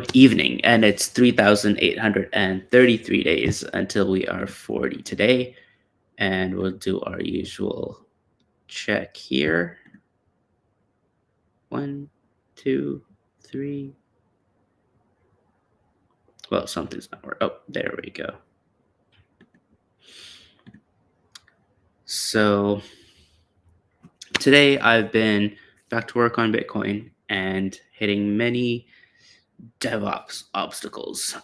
good evening, and it's 3,833 days until we are 40 today, and we'll do our usual check here. One, two, three. Well, something's not working. Oh, there we go. So today I've been back to work on Bitcoin and hitting many DevOps obstacles.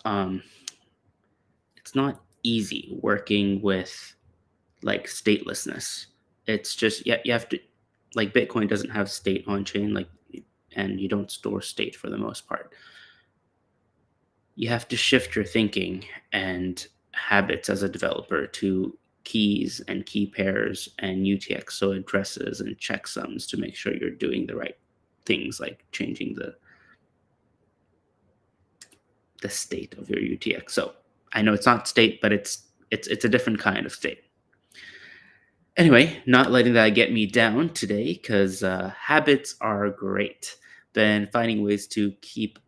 It's not easy working with like statelessness. It's just you have to like Bitcoin doesn't have state on chain and you don't store state for the most part. You have to shift your thinking and habits as a developer to keys and key pairs and UTXO addresses and checksums to make sure you're doing the right things, like changing the state of your UTXO. I know it's not state, but it's a different kind of state. Anyway, not letting that get me down today, because habits are great. Then finding ways to keep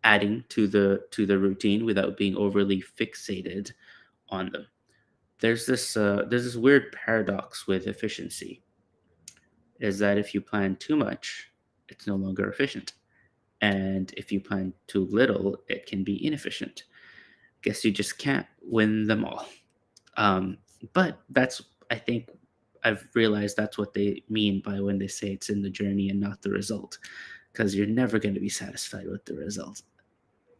adding to the routine without being overly fixated on them. There's this weird paradox with efficiency, is that if you plan too much, it's no longer efficient, and if you plan too little, it can be inefficient. Guess you just can't win them all. But I think I've realized that's what they mean by when they say it's in the journey and not the result, because you're never going to be satisfied with the result.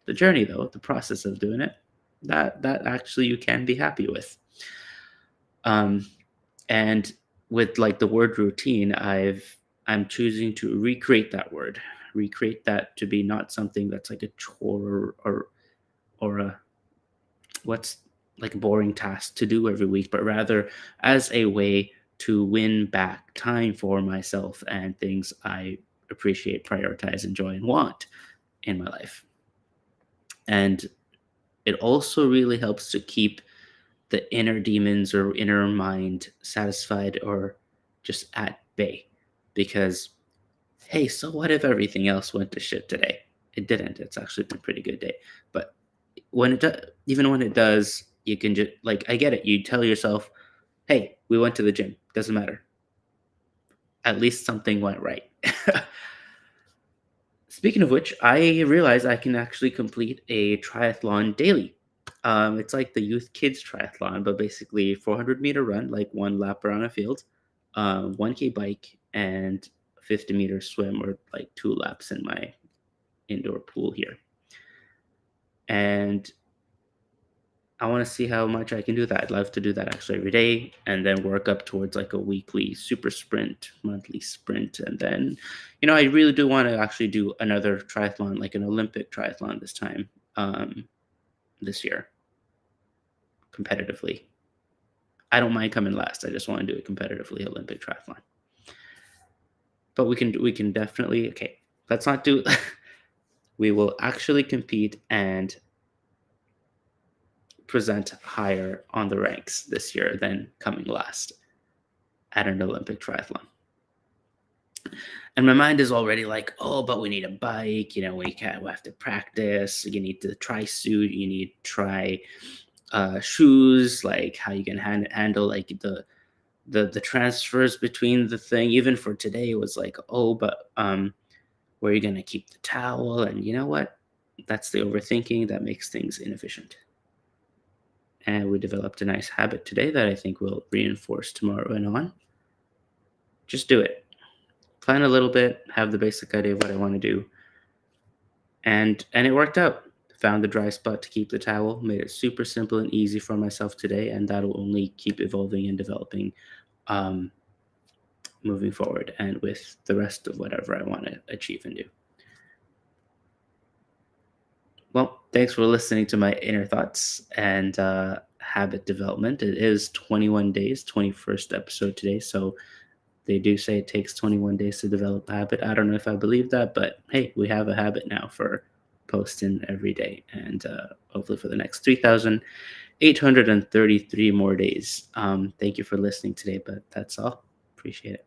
The journey, though, the process of doing it, that actually you can be happy with. And with like the word routine, I'm choosing to recreate that to be not something that's like a chore or a what's like a boring task to do every week, but rather as a way to win back time for myself and things I appreciate, prioritize, enjoy, and want in my life. And it also really helps to keep the inner demons or inner mind satisfied or just at bay. Because, hey, so what if everything else went to shit today? It didn't. It's actually been a pretty good day. But when it does, even when it does, you can just like, I get it. You tell yourself, hey, we went to the gym. Doesn't matter. At least something went right. Speaking of which, I realized I can actually complete a triathlon daily. It's like the youth kids triathlon, but basically 400-meter run, like one lap around a field, 1K bike, and 50-meter swim, or like 2 laps in my indoor pool here. And I want to see how much I can do that. I'd love to do that actually every day, and then work up towards like a weekly super sprint, monthly sprint. And then, I really do want to actually do another triathlon, like an Olympic triathlon this time, this year, competitively. I don't mind coming last. I just want to do it competitively, Olympic triathlon. But we can definitely, okay, let's not do, we will actually compete and present higher on the ranks this year than coming last at an Olympic triathlon. And my mind is already like, oh, but we need a bike. We have to practice. You need the tri suit. You need try shoes. Like how you can handle like the transfers between the thing. Even for today, it was like, oh, but where are you gonna keep the towel? And you know what? That's the overthinking that makes things inefficient. And we developed a nice habit today that I think we'll reinforce tomorrow and on. Just do it. Plan a little bit, have the basic idea of what I want to do. And it worked out. Found the dry spot to keep the towel, made it super simple and easy for myself today, and that'll only keep evolving and developing moving forward and with the rest of whatever I want to achieve and do. Well, thanks for listening to my inner thoughts and habit development. It is 21 days, 21st episode today. So they do say it takes 21 days to develop a habit. I don't know if I believe that, but hey, we have a habit now for posting every day, and hopefully for the next 3,833 more days. Thank you for listening today, but that's all. Appreciate it.